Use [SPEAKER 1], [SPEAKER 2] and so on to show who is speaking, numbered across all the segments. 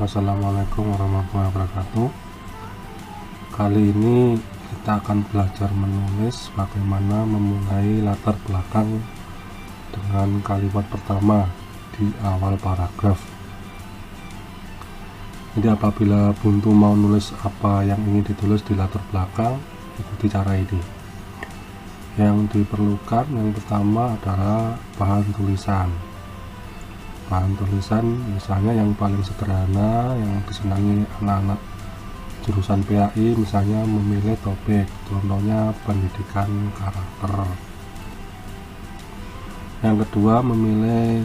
[SPEAKER 1] Assalamualaikum warahmatullahi wabarakatuh. Kali ini kita akan belajar menulis bagaimana memulai latar belakang dengan kalimat pertama di awal paragraf. Jadi apabila buntu mau nulis apa yang ingin ditulis di latar belakang, ikuti cara ini. Yang diperlukan yang pertama adalah bahan tulisan. Bahan tulisan misalnya yang paling sederhana yang disenangi anak-anak jurusan PAI, misalnya memilih topik, contohnya pendidikan karakter. Yang kedua, memilih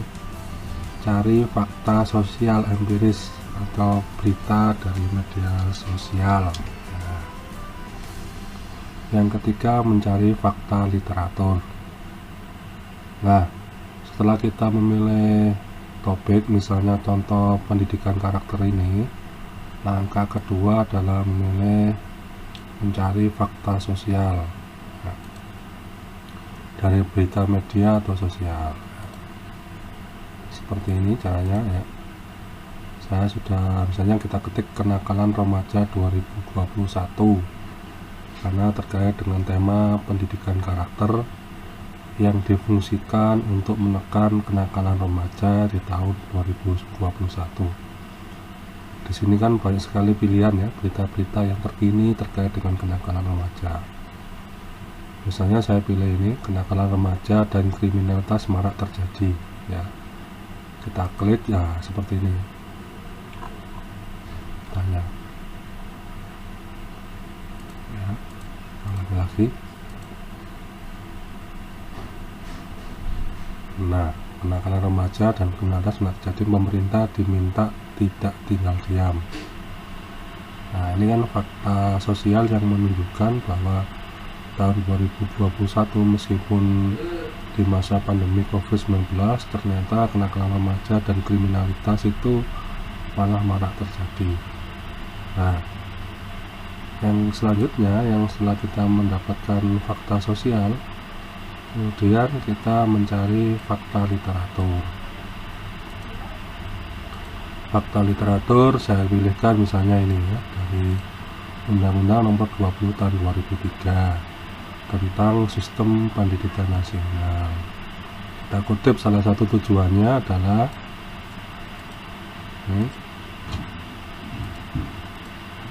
[SPEAKER 1] cari fakta sosial empiris atau berita dari media sosial. Yang ketiga, mencari fakta literatur. Nah, setelah kita memilih topik, misalnya contoh pendidikan karakter ini, langkah kedua adalah memilih mencari fakta sosial dari berita media atau sosial. Seperti ini caranya ya. Saya sudah, misalnya kita ketik kenakalan remaja 2021 karena terkait dengan tema pendidikan karakter yang difungsikan untuk menekan kenakalan remaja di tahun 2021. Di sini kan banyak sekali pilihan ya, berita-berita yang terkini terkait dengan kenakalan remaja. Misalnya saya pilih ini, kenakalan remaja dan kriminalitas marak terjadi ya. Kita klik ya, seperti ini. Tanya. Ya, lagi. Nah, kenakalan remaja dan kriminalitas terjadi, pemerintah diminta tidak tinggal diam. Nah, ini kan fakta sosial yang menunjukkan bahwa tahun 2021 meskipun di masa pandemi COVID-19 ternyata kenakalan remaja dan kriminalitas itu malah marak terjadi. Nah, yang selanjutnya, yang setelah kita mendapatkan fakta sosial, kemudian kita mencari fakta literatur. Fakta literatur saya pilihkan misalnya ini ya, dari Undang-Undang Nomor 20 Tahun 2003 tentang Sistem Pendidikan Nasional. Kita kutip, salah satu tujuannya adalah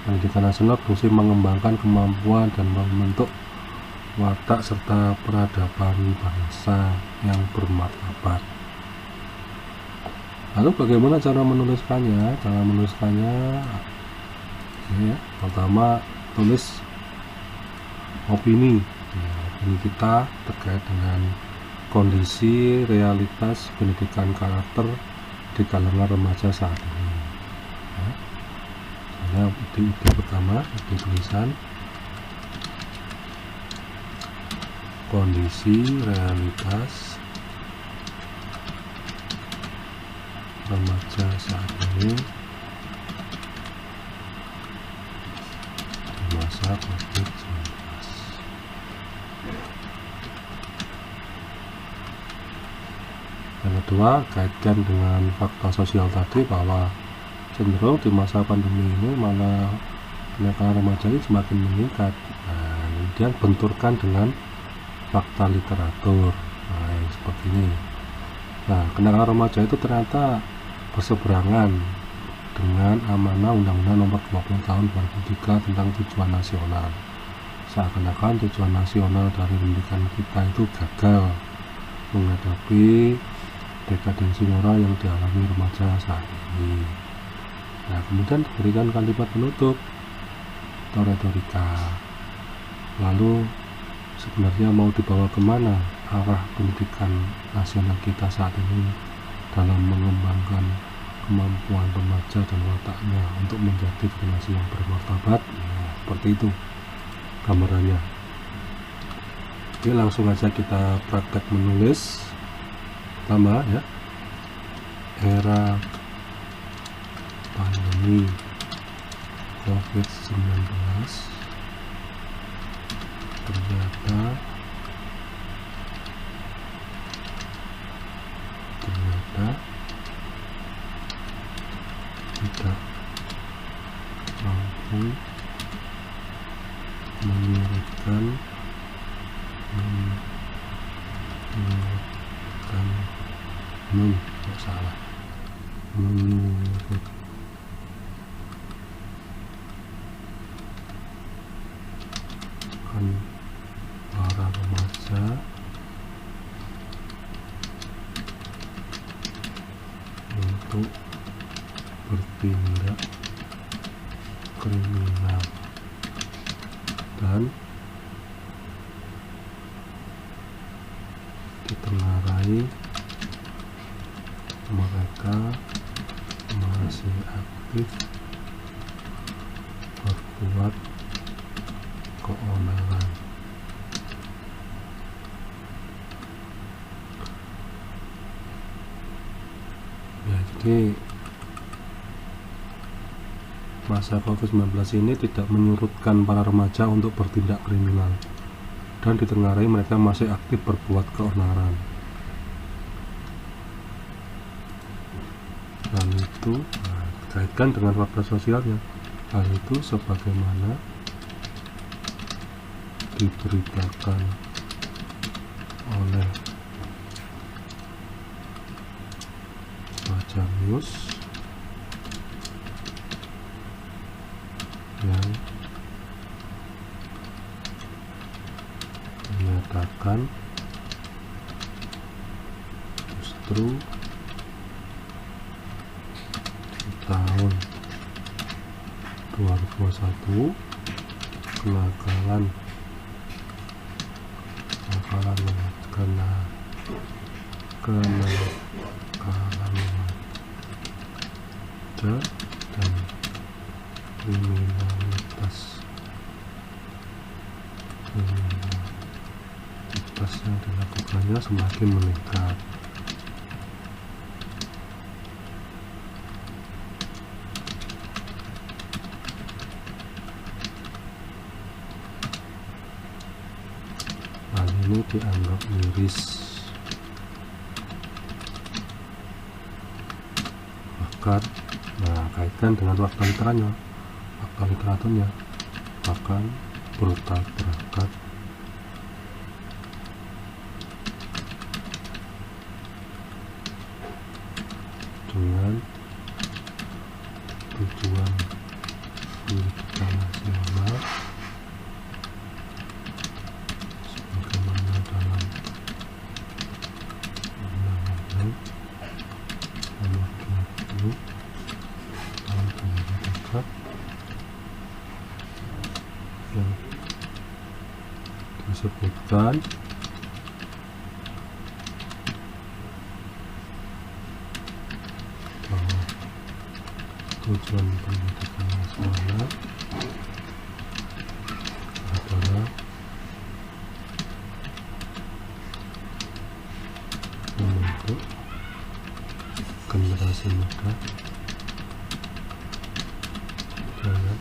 [SPEAKER 1] pendidikan nasional fungsi mengembangkan kemampuan dan membentuk watak serta peradaban bangsa yang bermartabat. Lalu bagaimana cara menuliskannya? Cara menuliskannya ya, pertama tulis opini. Ya, opini kita terkait dengan kondisi realitas pendidikan karakter di kalangan remaja saat ini. Ya, misalnya ide pertama, ide tulisan. Kondisi realitas remaja saat ini di masa COVID-19. Yang kedua, kaitkan dengan fakta sosial tadi bahwa cenderung di masa pandemi ini malah kenakalan remaja ini semakin meningkat. Nah, kemudian benturkan dengan fakta literatur. Nah, seperti ini. Nah, kenakalan remaja itu ternyata berseberangan dengan amanah Undang-Undang Nomor 20 Tahun 2003 tentang tujuan nasional. Seakan-akan tujuan nasional dari pendidikan kita itu gagal menghadapi dekadensi moral yang dialami remaja saat ini. Nah, kemudian diberikan kalimat penutup atau retorika. Lalu sebenarnya mau dibawa kemana arah pendidikan nasional kita saat ini dalam mengembangkan kemampuan remaja dan wataknya untuk menjadi generasi yang bermartabat. Nah, seperti itu gambarannya. Oke, langsung aja kita praktek menulis. Pertama ya, era pandemi COVID-19 ternyata tidak menyurutkan salah menyurutkan para remaja untuk bertindak kriminal dan ditengarai mereka masih aktif berbuat keonaran. Ya, jadi masa COVID-19 ini tidak menyurutkan para remaja untuk bertindak kriminal dan ditengarai mereka masih aktif berbuat keonaran. Hal itu dikaitkan dengan fakta sosialnya. Hal itu sebagaimana diberitakan oleh Baca News yang menyatakan justru di tahun 2021 kenakalan remaja dan kriminalitas yang dilakukannya semakin meningkat. Hal ini dianggap miris, bahkan kaitkan dengan fakta literaturnya bahkan brutal berangkat dengan tujuan pendidikan nasional sebagaimana dalam Undang-Undang Nomor 20 tahun 2003 yang disebutkan bahwa tujuan pendidikan nasional adalah membentuk generasi muda yang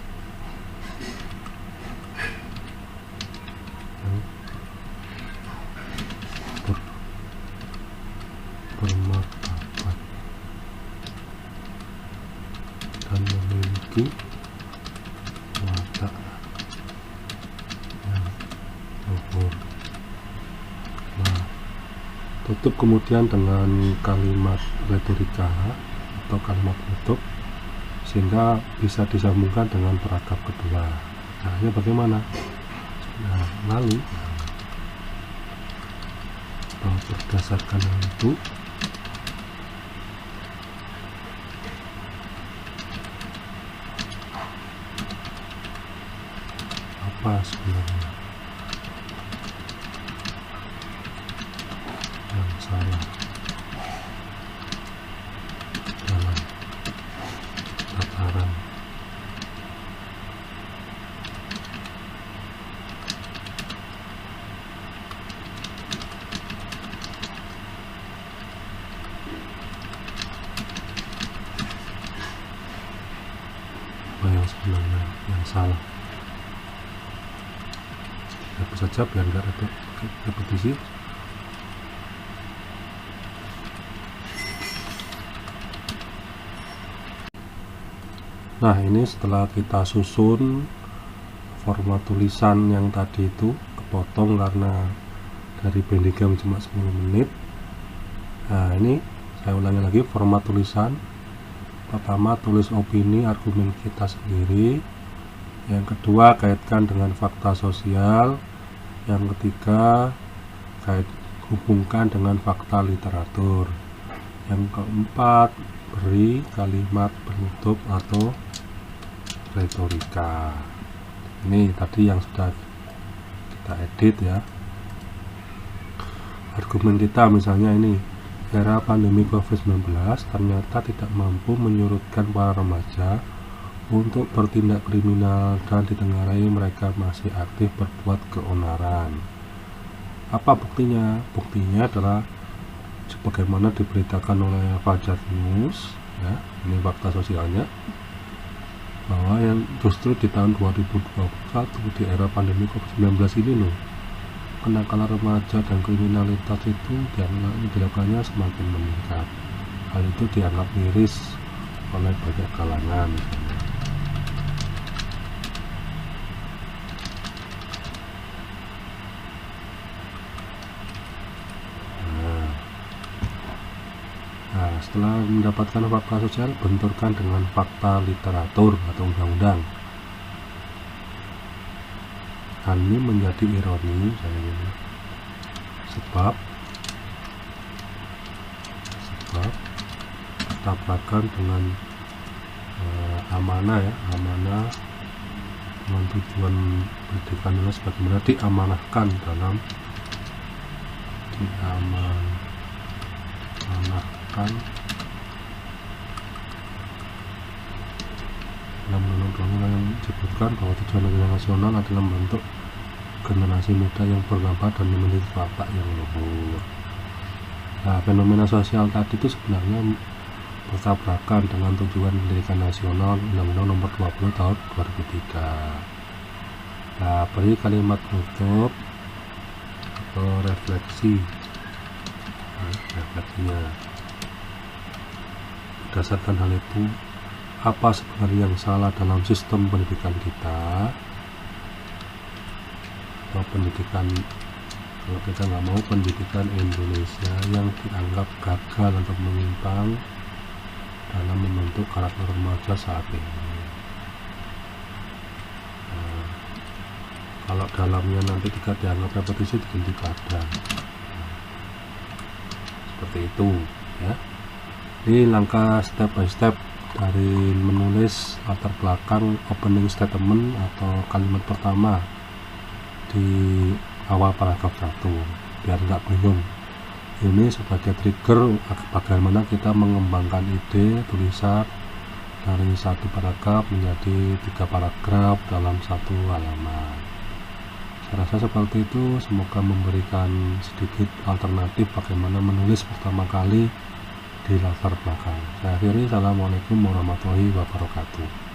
[SPEAKER 1] bermartabat dan memiliki watak yang luhur. Tutup kemudian dengan kalimat retorika atau kalimat tutup sehingga bisa disambungkan dengan paragraf kedua. Caranya bagaimana? Lalu bahwa berdasarkan hal itu apa sebenarnya yang salah dalam tataran apa yang sebenarnya yang salah. Hapus saja biar nggak repetisi. Nah, ini setelah kita susun format tulisan yang tadi itu kepotong karena dari Bendigo cuma 10 menit. Nah, ini saya ulangi lagi format tulisan. Pertama, tulis opini argumen kita sendiri. Yang kedua, kaitkan dengan fakta sosial. Yang ketiga, hubungkan dengan fakta literatur. Yang keempat, beri kalimat penutup atau retorika. Ini tadi yang sudah kita edit ya. Argumen kita misalnya ini, era pandemi COVID-19 ternyata tidak mampu menyurutkan para remaja untuk bertindak kriminal dan ditengarai mereka masih aktif berbuat keonaran. Apa buktinya? Buktinya adalah sebagaimana diberitakan oleh Fajar News ya, ini fakta sosialnya, bahwa yang justru di tahun 2021 di era pandemi COVID-19 ini loh, kenakalan remaja dan kriminalitas itu dilakukannya semakin meningkat. Hal itu dianggap miris oleh banyak kalangan. Nah, setelah mendapatkan fakta sosial, benturkan dengan fakta literatur atau undang-undang. Hal ini menjadi ironi sebab bertabrakan dengan amanah dengan tujuan pendidikan sebagaimana diamanahkan dalam undang-undang yang disebutkan bahwa tujuan agenda nasional adalah membentuk generasi muda yang bermanfaat dan memiliki watak yang luhur. Nah, fenomena sosial tadi itu sebenarnya bertabrakan dengan tujuan pendidikan nasional Undang-Undang Nomor 20 Tahun 2003. Nah, beri kalimat penutup atau refleksinya. Berdasarkan hal itu, apa sebenarnya yang salah dalam sistem pendidikan kita? Atau pendidikan, kalau kita nggak mau pendidikan Indonesia yang dianggap gagal atau menyimpang dalam membentuk karakter remaja saat ini. Nah, kalau dalamnya nanti tidak dianggap repetisi, diganti kadang. Seperti itu ya. Ini langkah step by step dari menulis latar belakang opening statement atau kalimat pertama di awal paragraf 1 biar nggak bingung. Ini sebagai trigger bagaimana kita mengembangkan ide tulisan dari satu paragraf menjadi 3 paragraf dalam satu halaman. Saya rasa seperti itu. Semoga memberikan sedikit alternatif bagaimana menulis pertama kali di latar belakang. Saya akhiri. Assalamualaikum warahmatullahi wabarakatuh.